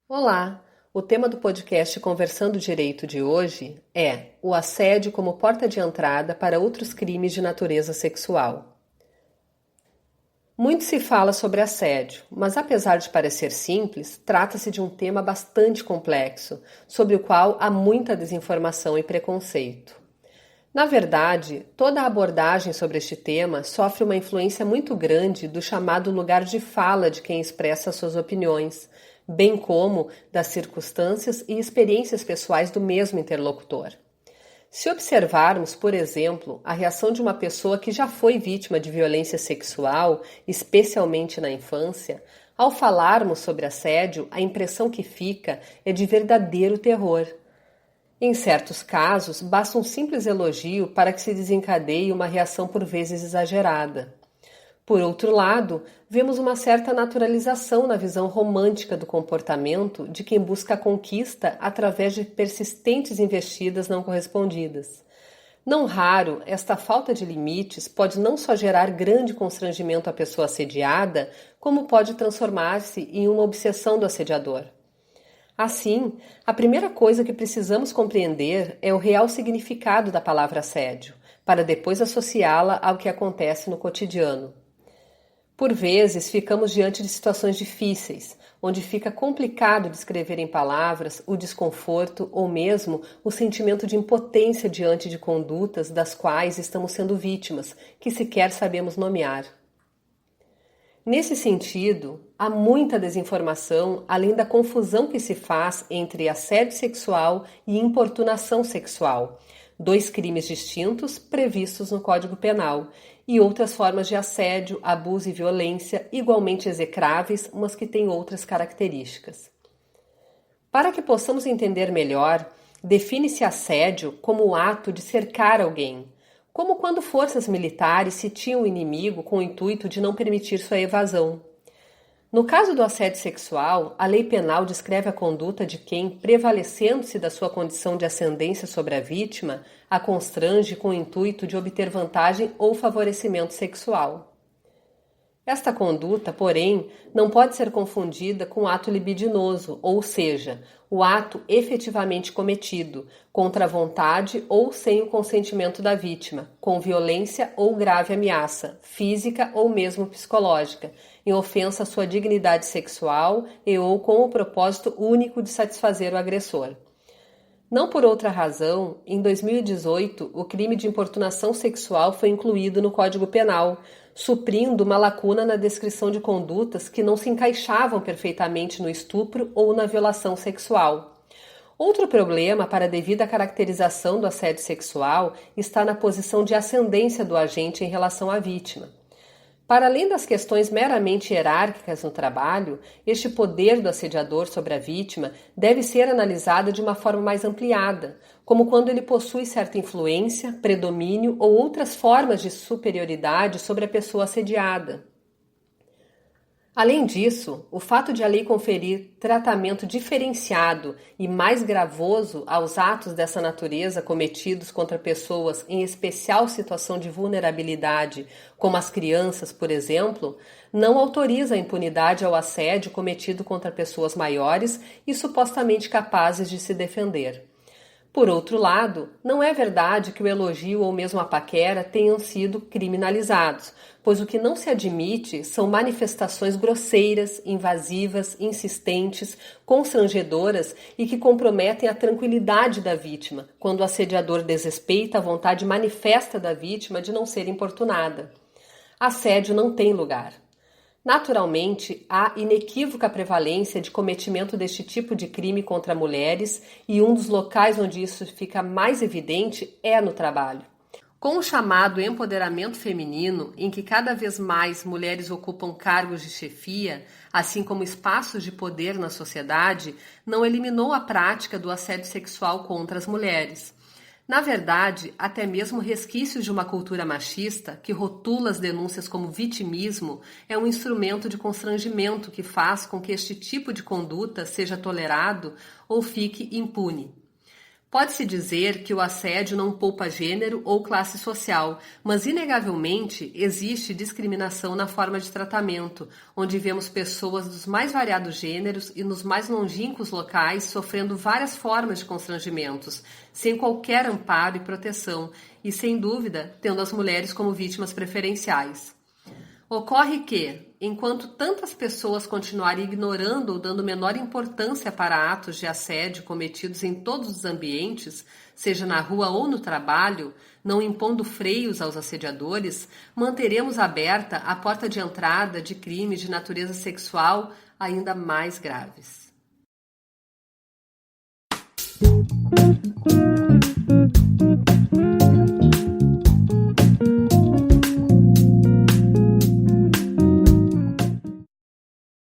Olá! O tema do podcast Conversando Direito de hoje é o assédio como porta de entrada para outros crimes de natureza sexual. Muito se fala sobre assédio, mas apesar de parecer simples, trata-se de um tema bastante complexo, sobre o qual há muita desinformação e preconceito. Na verdade, toda a abordagem sobre este tema sofre uma influência muito grande do chamado lugar de fala de quem expressa suas opiniões, bem como das circunstâncias e experiências pessoais do mesmo interlocutor. Se observarmos, por exemplo, a reação de uma pessoa que já foi vítima de violência sexual, especialmente na infância, ao falarmos sobre assédio, a impressão que fica é de verdadeiro terror. Em certos casos, basta um simples elogio para que se desencadeie uma reação por vezes exagerada. Por outro lado, vemos uma certa naturalização na visão romântica do comportamento de quem busca a conquista através de persistentes investidas não correspondidas. Não raro, esta falta de limites pode não só gerar grande constrangimento à pessoa assediada, como pode transformar-se em uma obsessão do assediador. Assim, a primeira coisa que precisamos compreender é o real significado da palavra assédio, para depois associá-la ao que acontece no cotidiano. Por vezes, ficamos diante de situações difíceis, onde fica complicado descrever em palavras o desconforto ou mesmo o sentimento de impotência diante de condutas das quais estamos sendo vítimas, que sequer sabemos nomear. Nesse sentido, há muita desinformação, além da confusão que se faz entre assédio sexual e importunação sexual, dois crimes distintos previstos no Código Penal, e outras formas de assédio, abuso e violência igualmente execráveis, mas que têm outras características. Para que possamos entender melhor, define-se assédio como o ato de cercar alguém, como quando forças militares sitiam o inimigo com o intuito de não permitir sua evasão. No caso do assédio sexual, a lei penal descreve a conduta de quem, prevalecendo-se da sua condição de ascendência sobre a vítima, a constrange com o intuito de obter vantagem ou favorecimento sexual. Esta conduta, porém, não pode ser confundida com o ato libidinoso, ou seja, o ato efetivamente cometido, contra a vontade ou sem o consentimento da vítima, com violência ou grave ameaça, física ou mesmo psicológica, em ofensa à sua dignidade sexual e ou com o propósito único de satisfazer o agressor. Não por outra razão, em 2018, o crime de importunação sexual foi incluído no Código Penal, suprindo uma lacuna na descrição de condutas que não se encaixavam perfeitamente no estupro ou na violação sexual. Outro problema para a devida caracterização do assédio sexual está na posição de ascendência do agente em relação à vítima. Para além das questões meramente hierárquicas no trabalho, este poder do assediador sobre a vítima deve ser analisado de uma forma mais ampliada, como quando ele possui certa influência, predomínio ou outras formas de superioridade sobre a pessoa assediada. Além disso, o fato de a lei conferir tratamento diferenciado e mais gravoso aos atos dessa natureza cometidos contra pessoas em especial situação de vulnerabilidade, como as crianças, por exemplo, não autoriza a impunidade ao assédio cometido contra pessoas maiores e supostamente capazes de se defender. Por outro lado, não é verdade que o elogio ou mesmo a paquera tenham sido criminalizados, pois o que não se admite são manifestações grosseiras, invasivas, insistentes, constrangedoras e que comprometem a tranquilidade da vítima, quando o assediador desrespeita a vontade manifesta da vítima de não ser importunada. Assédio não tem lugar. Naturalmente, há inequívoca prevalência de cometimento deste tipo de crime contra mulheres e um dos locais onde isso fica mais evidente é no trabalho. Com o chamado empoderamento feminino, em que cada vez mais mulheres ocupam cargos de chefia, assim como espaços de poder na sociedade, não eliminou a prática do assédio sexual contra as mulheres. Na verdade, até mesmo resquícios de uma cultura machista, que rotula as denúncias como vitimismo, é um instrumento de constrangimento que faz com que este tipo de conduta seja tolerado ou fique impune. Pode-se dizer que o assédio não poupa gênero ou classe social, mas inegavelmente existe discriminação na forma de tratamento, onde vemos pessoas dos mais variados gêneros e nos mais longínquos locais sofrendo várias formas de constrangimentos, sem qualquer amparo e proteção, e sem dúvida tendo as mulheres como vítimas preferenciais. Ocorre que, enquanto tantas pessoas continuarem ignorando ou dando menor importância para atos de assédio cometidos em todos os ambientes, seja na rua ou no trabalho, não impondo freios aos assediadores, manteremos aberta a porta de entrada de crimes de natureza sexual ainda mais graves.